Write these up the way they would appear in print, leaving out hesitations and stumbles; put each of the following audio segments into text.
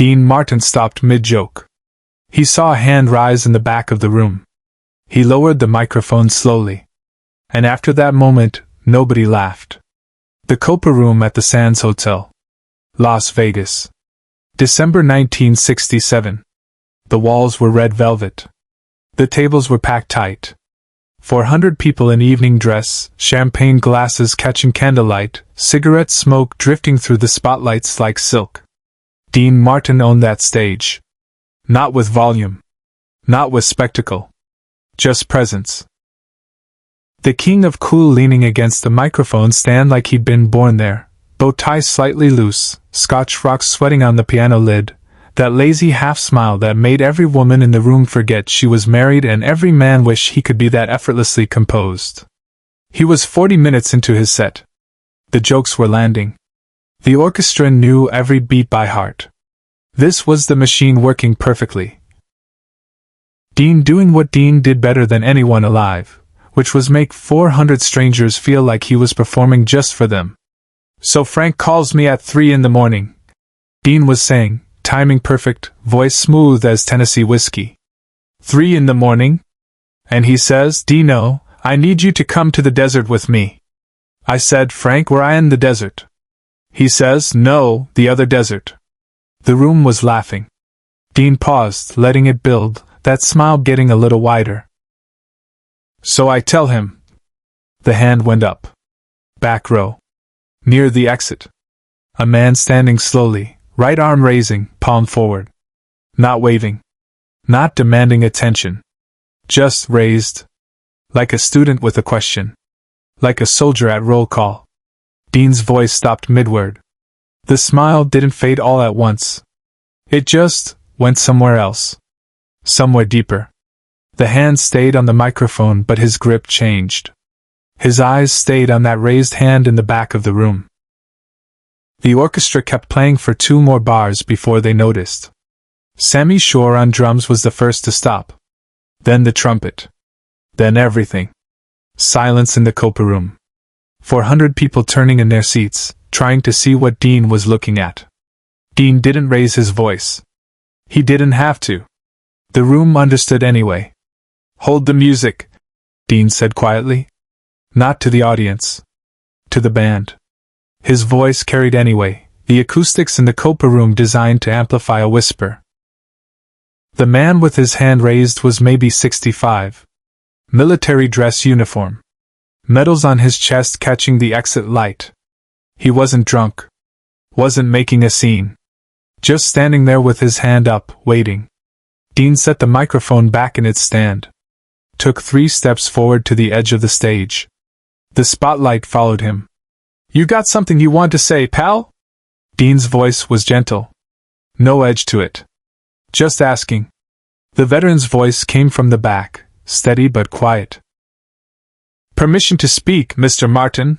Dean Martin stopped mid-joke. He saw a hand rise in the back of the room. He lowered the microphone slowly. And after that moment, nobody laughed. The Copa Room at the Sands Hotel, Las Vegas. December 1967. The walls were red velvet. The tables were packed tight. 400 people in evening dress, champagne glasses catching candlelight, cigarette smoke drifting through the spotlights like silk. Dean Martin owned that stage. Not with volume. Not with spectacle. Just presence. The king of cool leaning against the microphone stand like he'd been born there, bow tie slightly loose, scotch frocks sweating on the piano lid, that lazy half-smile that made every woman in the room forget she was married and every man wish he could be that effortlessly composed. He was 40 minutes into his set. The jokes were landing. The orchestra knew every beat by heart. This was the machine working perfectly. Dean doing what Dean did better than anyone alive, which was make 400 strangers feel like he was performing just for them. "So Frank calls me at 3 in the morning," Dean was saying, timing perfect, voice smooth as Tennessee whiskey. 3 in the morning? And he says, "Dino, I need you to come to the desert with me." I said, "Frank, we're in the desert." He says, "No, the other desert." The room was laughing. Dean paused, letting it build, that smile getting a little wider. "So I tell him." The hand went up. Back row. Near the exit. A man standing slowly, right arm raising, palm forward. Not waving. Not demanding attention. Just raised. Like a student with a question. Like a soldier at roll call. Dean's voice stopped mid-word. The smile didn't fade all at once. It just went somewhere else. Somewhere deeper. The hand stayed on the microphone, but his grip changed. His eyes stayed on that raised hand in the back of the room. The orchestra kept playing for 2 more bars before they noticed. Sammy Shore on drums was the first to stop. Then the trumpet. Then everything. Silence in the Copa Room. 400 people turning in their seats, trying to see what Dean was looking at. Dean didn't raise his voice. He didn't have to. The room understood anyway. "Hold the music," Dean said quietly. Not to the audience. To the band. His voice carried anyway, the acoustics in the Copa Room designed to amplify a whisper. The man with his hand raised was maybe 65. Military dress uniform. Medals on his chest catching the exit light. He wasn't drunk. Wasn't making a scene. Just standing there with his hand up, waiting. Dean set the microphone back in its stand. Took 3 steps forward to the edge of the stage. The spotlight followed him. "You got something you want to say, pal?" Dean's voice was gentle. No edge to it. "Just asking." The veteran's voice came from the back, steady but quiet. "Permission to speak, Mr. Martin?"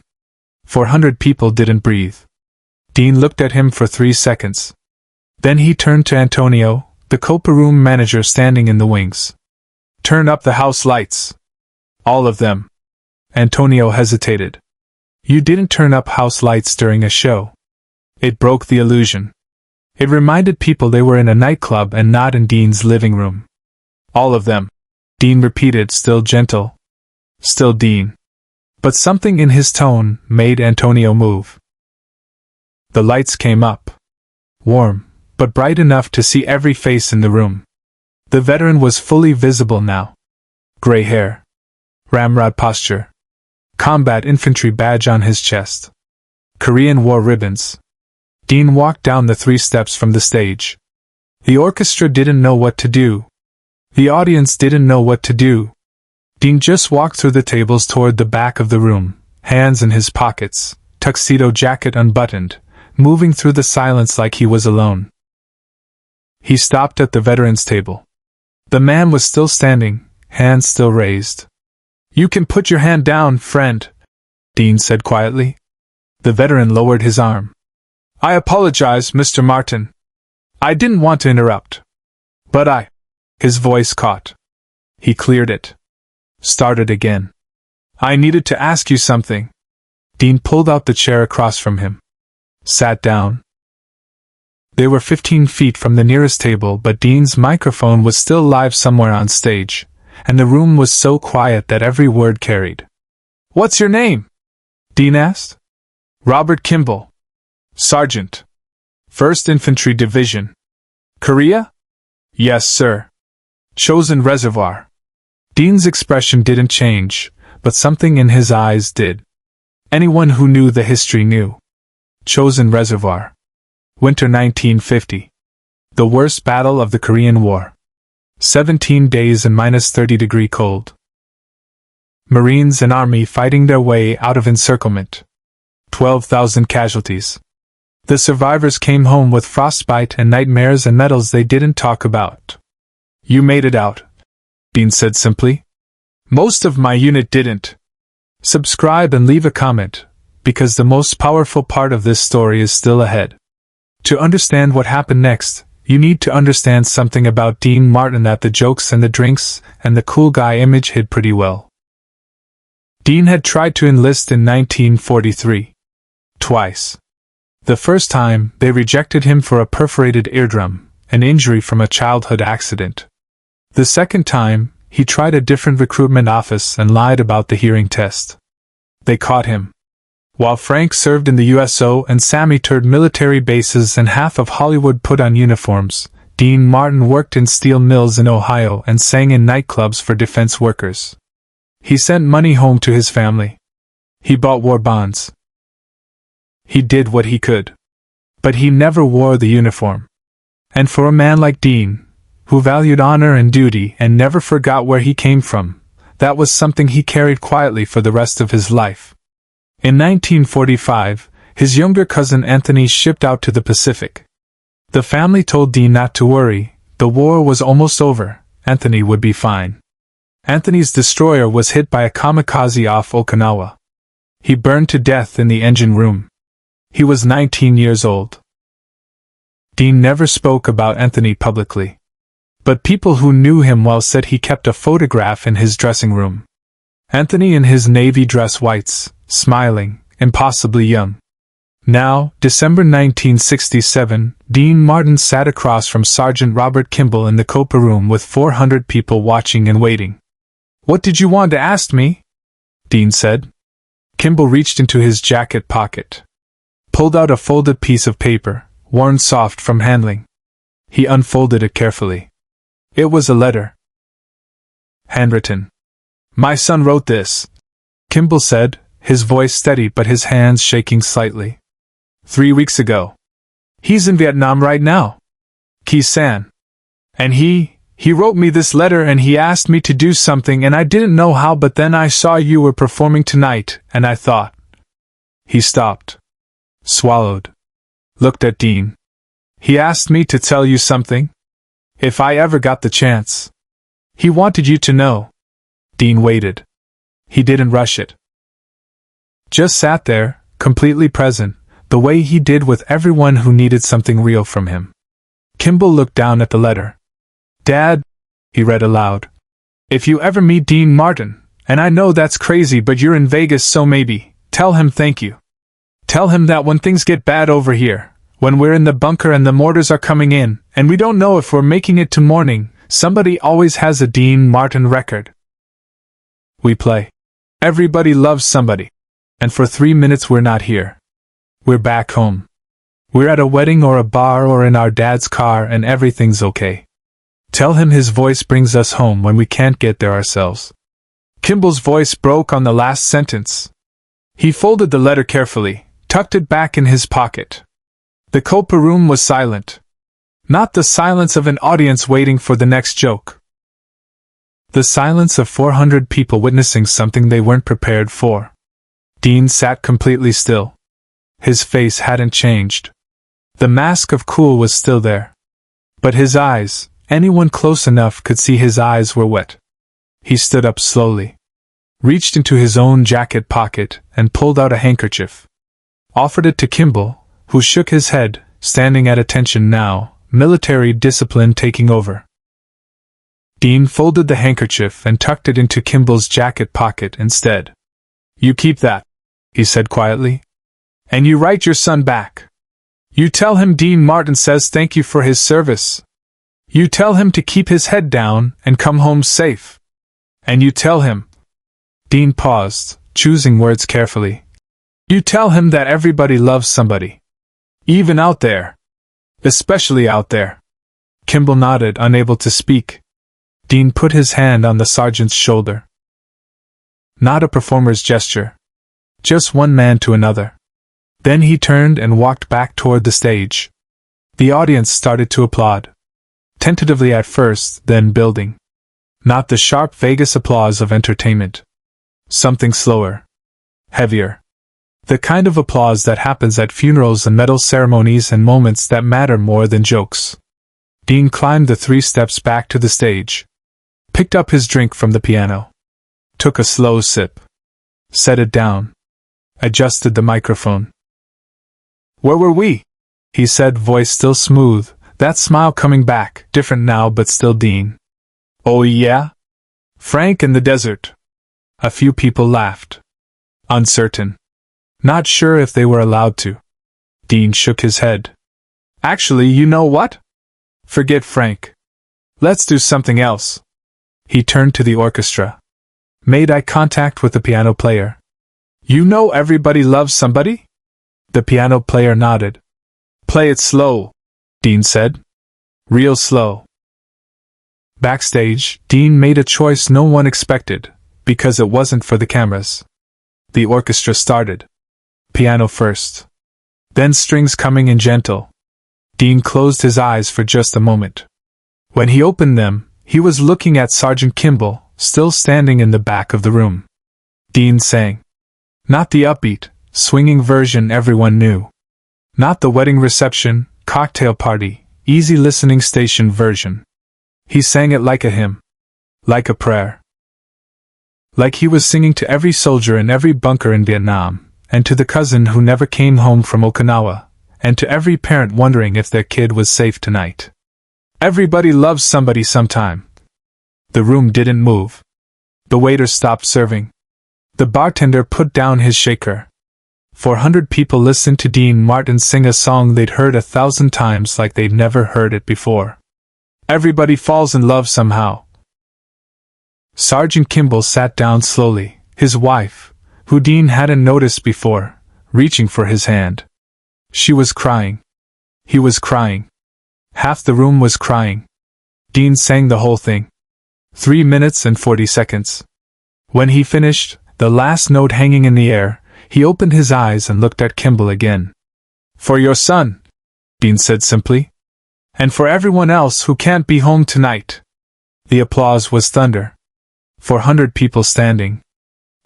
400 people didn't breathe. Dean looked at him for 3 seconds. Then he turned to Antonio, the Copa Room manager standing in the wings. "Turn up the house lights." "All of them." Antonio hesitated. "You didn't turn up house lights during a show." It broke the illusion. It reminded people they were in a nightclub and not in Dean's living room. "All of them," Dean repeated, still gentle. Still Dean. But something in his tone made Antonio move. The lights came up. Warm, but bright enough to see every face in the room. The veteran was fully visible now. Gray hair. Ramrod posture. Combat infantry badge on his chest. Korean War ribbons. Dean walked down the 3 steps from the stage. The orchestra didn't know what to do. The audience didn't know what to do. Dean just walked through the tables toward the back of the room, hands in his pockets, tuxedo jacket unbuttoned, moving through the silence like he was alone. He stopped at the veterans' table. The man was still standing, hands still raised. "You can put your hand down, friend," Dean said quietly. The veteran lowered his arm. "I apologize, Mr. Martin. I didn't want to interrupt. But His voice caught. He cleared it. Started again. "I needed to ask you something." Dean pulled out the chair across from him. Sat down. They were 15 feet from the nearest table, but Dean's microphone was still live somewhere on stage, and the room was so quiet that every word carried. "What's your name?" Dean asked. "Robert Kimball. Sergeant. 1st Infantry Division. Korea?" "Yes, sir." "Chosen Reservoir." Dean's expression didn't change, but something in his eyes did. Anyone who knew the history knew. Chosen Reservoir. Winter 1950. The worst battle of the Korean War. 17 days and -30-degree cold. Marines and Army fighting their way out of encirclement. 12,000 casualties. The survivors came home with frostbite and nightmares and medals they didn't talk about. "You made it out," Dean said simply. "Most of my unit didn't." Subscribe and leave a comment, because the most powerful part of this story is still ahead. To understand what happened next, you need to understand something about Dean Martin that the jokes and the drinks and the cool guy image hid pretty well. Dean had tried to enlist in 1943. Twice. The first time, they rejected him for a perforated eardrum, an injury from a childhood accident. The second time, he tried a different recruitment office and lied about the hearing test. They caught him. While Frank served in the USO and Sammy toured military bases and half of Hollywood put on uniforms, Dean Martin worked in steel mills in Ohio and sang in nightclubs for defense workers. He sent money home to his family. He bought war bonds. He did what he could. But he never wore the uniform. And for a man like Dean, who valued honor and duty and never forgot where he came from, that was something he carried quietly for the rest of his life. In 1945, his younger cousin Anthony shipped out to the Pacific. The family told Dean not to worry, the war was almost over, Anthony would be fine. Anthony's destroyer was hit by a kamikaze off Okinawa. He burned to death in the engine room. He was 19 years old. Dean never spoke about Anthony publicly. But people who knew him well said he kept a photograph in his dressing room. Anthony in his navy dress whites, smiling, impossibly young. Now, December 1967, Dean Martin sat across from Sergeant Robert Kimball in the Copa Room with 400 people watching and waiting. "What did you want to ask me?" Dean said. Kimball reached into his jacket pocket. Pulled out a folded piece of paper, worn soft from handling. He unfolded it carefully. It was a letter. Handwritten. "My son wrote this," Kimball said, his voice steady but his hands shaking slightly. 3 weeks ago. He's in Vietnam right now. Ki-san. And he wrote me this letter and he asked me to do something and I didn't know how, but then I saw you were performing tonight and I thought." He stopped. Swallowed. Looked at Dean. "He asked me to tell you something? If I ever got the chance. He wanted you to know." Dean waited. He didn't rush it. Just sat there, completely present, the way he did with everyone who needed something real from him. Kimball looked down at the letter. "Dad," he read aloud. "If you ever meet Dean Martin, and I know that's crazy but you're in Vegas so maybe, tell him thank you. Tell him that when things get bad over here, when we're in the bunker and the mortars are coming in, and we don't know if we're making it to morning, somebody always has a Dean Martin record. We play. Everybody loves somebody. And for 3 minutes we're not here. We're back home. We're at a wedding or a bar or in our dad's car and everything's okay. Tell him his voice brings us home when we can't get there ourselves." Kimball's voice broke on the last sentence. He folded the letter carefully, tucked it back in his pocket. The Copa Room was silent. Not the silence of an audience waiting for the next joke. The silence of 400 people witnessing something they weren't prepared for. Dean sat completely still. His face hadn't changed. The mask of cool was still there. But his eyes, anyone close enough could see his eyes were wet. He stood up slowly. Reached into his own jacket pocket and pulled out a handkerchief. Offered it to Kimball, who shook his head, standing at attention now, military discipline taking over. Dean folded the handkerchief and tucked it into Kimball's jacket pocket instead. "You keep that," he said quietly. "And you write your son back. You tell him Dean Martin says thank you for his service. You tell him to keep his head down and come home safe. And you tell him—" Dean paused, choosing words carefully. "You tell him that everybody loves somebody. Even out there. Especially out there." Kimball nodded, unable to speak. Dean put his hand on the sergeant's shoulder. Not a performer's gesture. Just one man to another. Then he turned and walked back toward the stage. The audience started to applaud. Tentatively at first, then building. Not the sharp Vegas applause of entertainment. Something slower. Heavier. The kind of applause that happens at funerals and medal ceremonies and moments that matter more than jokes. Dean climbed the 3 steps back to the stage. Picked up his drink from the piano. Took a slow sip. Set it down. Adjusted the microphone. "Where were we?" he said, voice still smooth, that smile coming back, different now but still Dean. "Oh yeah? Frank in the desert." A few people laughed. Uncertain. Not sure if they were allowed to. Dean shook his head. "Actually, you know what? Forget Frank. Let's do something else." He turned to the orchestra. Made eye contact with the piano player. "You know everybody loves somebody?" The piano player nodded. "Play it slow," Dean said. "Real slow." Backstage, Dean made a choice no one expected, because it wasn't for the cameras. The orchestra started. Piano first. Then strings coming in gentle. Dean closed his eyes for just a moment. When he opened them, he was looking at Sergeant Kimball, still standing in the back of the room. Dean sang. Not the upbeat, swinging version everyone knew. Not the wedding reception, cocktail party, easy listening station version. He sang it like a hymn. Like a prayer. Like he was singing to every soldier in every bunker in Vietnam, and to the cousin who never came home from Okinawa, and to every parent wondering if their kid was safe tonight. Everybody loves somebody sometime. The room didn't move. The waiter stopped serving. The bartender put down his shaker. 400 people listened to Dean Martin sing a song they'd heard 1,000 times like they'd never heard it before. Everybody falls in love somehow. Sergeant Kimball sat down slowly, his wife, who Dean hadn't noticed before, reaching for his hand. She was crying. He was crying. Half the room was crying. Dean sang the whole thing. 3 minutes and 40 seconds. When he finished, the last note hanging in the air, he opened his eyes and looked at Kimball again. For your son, Dean said simply. And for everyone else who can't be home tonight. The applause was thunder. 400 people standing.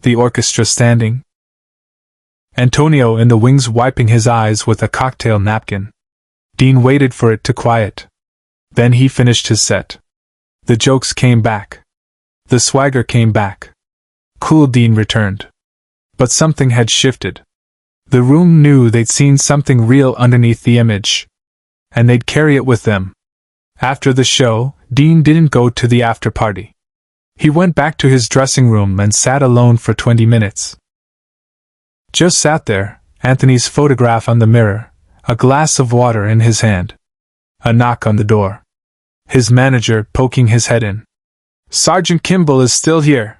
The orchestra standing. Antonio in the wings wiping his eyes with a cocktail napkin. Dean waited for it to quiet. Then he finished his set. The jokes came back. The swagger came back. Cool Dean returned. But something had shifted. The room knew they'd seen something real underneath the image. And they'd carry it with them. After the show, Dean didn't go to the after party. He went back to his dressing room and sat alone for 20 minutes. Just sat there, Anthony's photograph on the mirror, a glass of water in his hand. A knock on the door. His manager poking his head in. Sergeant Kimball is still here.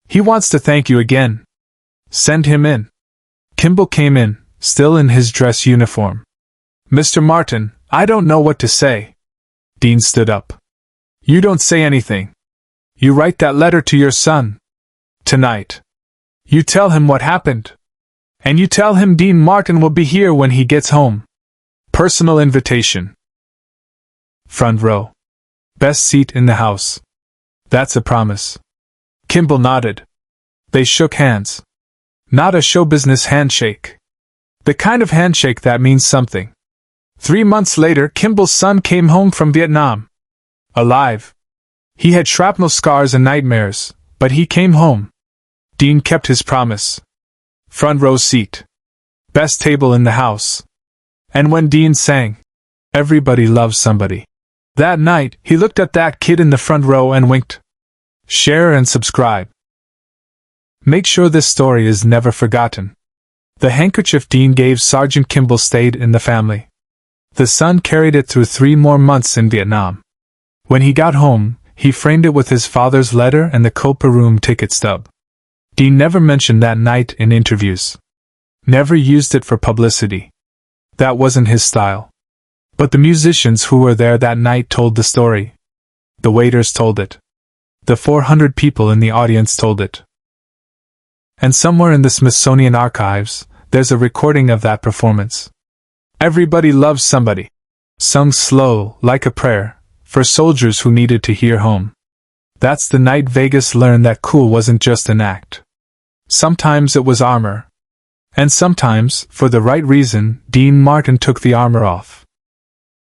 He wants to thank you again. Send him in. Kimball came in, still in his dress uniform. Mr. Martin, I don't know what to say. Dean stood up. You don't say anything. You write that letter to your son. Tonight. You tell him what happened. And you tell him Dean Martin will be here when he gets home. Personal invitation. Front row. Best seat in the house. That's a promise. Kimball nodded. They shook hands. Not a show business handshake. The kind of handshake that means something. 3 months later, Kimball's son came home from Vietnam. Alive. He had shrapnel scars and nightmares, but he came home. Dean kept his promise. Front row seat. Best table in the house. And when Dean sang, everybody loves somebody. That night, he looked at that kid in the front row and winked. Share and subscribe. Make sure this story is never forgotten. The handkerchief Dean gave Sergeant Kimball stayed in the family. The son carried it through 3 more months in Vietnam. When he got home, he framed it with his father's letter and the Copa Room ticket stub. Dean never mentioned that night in interviews. Never used it for publicity. That wasn't his style. But the musicians who were there that night told the story. The waiters told it. The 400 people in the audience told it. And somewhere in the Smithsonian archives, there's a recording of that performance. Everybody Loves Somebody, sung slow, like a prayer, for soldiers who needed to hear home. That's the night Vegas learned that cool wasn't just an act. Sometimes it was armor. And sometimes, for the right reason, Dean Martin took the armor off.